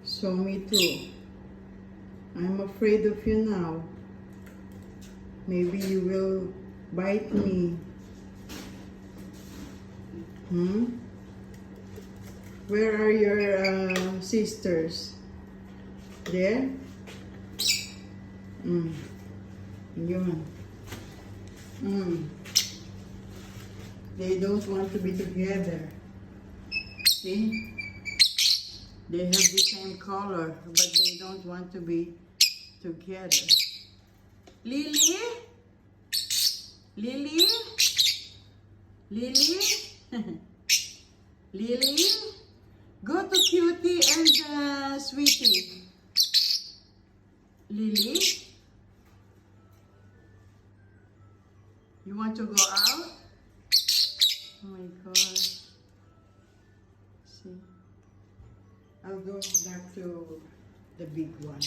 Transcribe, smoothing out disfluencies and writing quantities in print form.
So me too. I'm afraid of you now. Maybe you will bite me. Where are your sisters? There? Yun. They don't want to be together. See? They have the same color, but they don't want to be together. Lily? Lily? Lily? Lily? Go to Cutie and Sweetie. Lily? You want to go out? Oh my gosh. See? I'll go back to the big one.